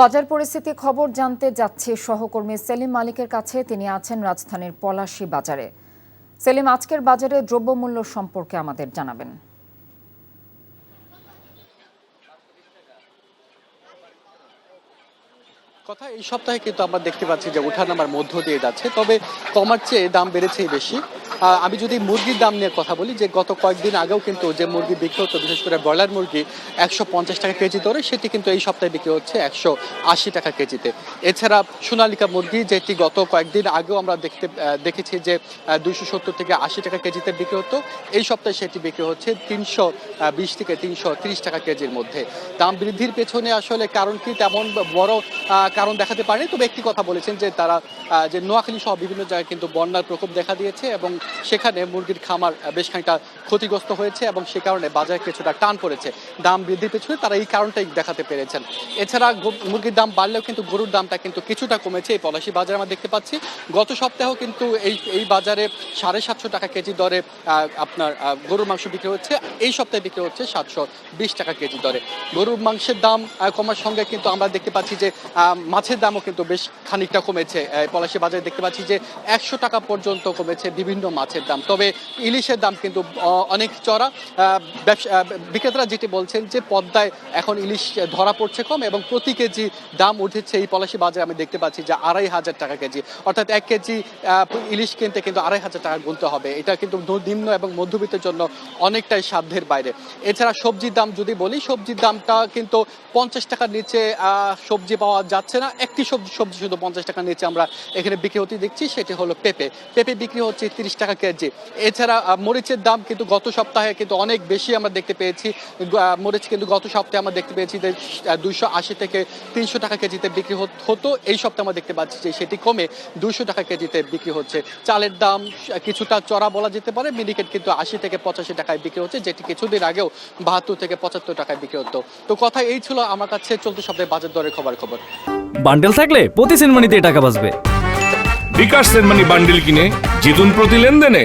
বাজার পরিস্থিতি খবর জানতে যাচ্ছি সহকর্মী সেলিম মালিকের কাছে। তিনি আছেন রাজধানীর পলাশী বাজারে। সেলিম, আজকের বাজারে দ্রব্যমূল্য সম্পর্কে আমাদের জানাবেন। কথা এই সপ্তাহে কিন্তু আমরা দেখতে পাচ্ছি যে ওঠানামার মধ্য দিয়ে যাচ্ছে, তবে কমার চেয়ে দাম বেড়েছেই বেশি। আমি যদি মুরগির দাম নিয়ে কথা বলি, যে গত কয়েকদিন আগেও কিন্তু যে মুরগি বিক্রি হতো, বিশেষ করে ব্রয়লার মুরগি 150 টাকা কেজি দরে, সেটি কিন্তু এই সপ্তাহে বিক্রি হচ্ছে 180 টাকা কেজিতে। এছাড়া সোনালিকা মুরগি, যেটি গত কয়েকদিন আগেও আমরা দেখেছি যে 270 থেকে 80 টাকা কেজিতে বিক্রি হতো, এই সপ্তাহে সেটি বিক্রি হচ্ছে 320 থেকে 330 টাকা কেজির মধ্যে। দাম বৃদ্ধির পেছনে আসলে কারণ কি তেমন বড় কারণ দেখাতে পারেনি, তবে একটি কথা বলেছেন যে তারা যে নোয়াখালী সহ বিভিন্ন জায়গায় কিন্তু বন্যার প্রকোপ দেখা দিয়েছে এবং সেখানে মুরগির খামার বেশ খানিকটা ক্ষতিগ্রস্ত হয়েছে এবং সে কারণে বাজারে কিছুটা টান পড়েছে। দাম বৃদ্ধির পেছনে তারা এই কারণটাই দেখাতে পেরেছেন। এছাড়া মুরগির দাম বাড়লেও কিন্তু গরুর দামটা কিন্তু কিছুটা কমেছে এই পলাশী বাজারে আমরা দেখতে পাচ্ছি। গত সপ্তাহেও কিন্তু এই বাজারে 750 টাকা কেজি দরে আপনার গরুর মাংস বিক্রি হচ্ছে, এই সপ্তাহে বিক্রি হচ্ছে 720 টাকা কেজি দরে। গরুর মাংসের দাম কমার সঙ্গে কিন্তু আমরা দেখতে পাচ্ছি যে মাছের দামও কিন্তু বেশ খানিকটা কমেছে। পলাশী বাজারে দেখতে পাচ্ছি যে 100 টাকা পর্যন্ত কমেছে বিভিন্ন মাছের দাম, তবে ইলিশের দাম কিন্তু অনেক চড়া। বিক্রেতারা যেটি বলছেন যে পদ্মায় এখন ইলিশ ধরা পড়ছে কম এবং প্রতি কেজি দাম উঠেছে এই পলাশী বাজারে আমি দেখতে পাচ্ছি যে 2,500 টাকা কেজি, অর্থাৎ 1 কেজি ইলিশ কিনতে কিন্তু 2,500 টাকা গুনতে হবে। এটা কিন্তু নিম্ন এবং মধ্যবিত্তের জন্য অনেকটাই সাধ্যের বাইরে। এছাড়া সবজির দাম যদি বলি, সবজির দামটা কিন্তু 50 টাকার নিচে সবজি পাওয়া যাচ্ছে না। একটি সবজি শুধু 50 টাকার নিচে আমরা এখানে বিক্রি হতে দেখছি, সেটি হলো পেঁপে বিক্রি হচ্ছে 30 টাকা কেজি। এছাড়া মরিচের দাম কিন্তু গত সপ্তাহে কিন্তু অনেক বেশি আমরা দেখতে পেয়েছি। মরিচ কিন্তু গত সপ্তাহে আমরা দেখতে পেয়েছি যে 280 থেকে 300 টাকা কেজিতে বিক্রি হতো, এই সপ্তাহে আমরা দেখতে পাচ্ছি যে সেটি কমে 200 টাকা কেজিতে বিক্রি হচ্ছে। চালের দাম কিছুটা চড়া বলা যেতে পারে, মিনিকেট কিন্তু 80 থেকে 85 টাকায় বিক্রি হচ্ছে, যেটি কিছুদিন আগেও 72 থেকে 75 টাকায় বিক্রি হতো। তো কথা এই ছিল আমার কাছে চলতি সপ্তাহে বাজার দরের খবর। বান্ডেল থাকলে প্রতি সেনমানিতে টাকা বাঁচবে। বিকাশ সেনমানি বান্ডেল কিনে জিতুন প্রতি লেনদেনে।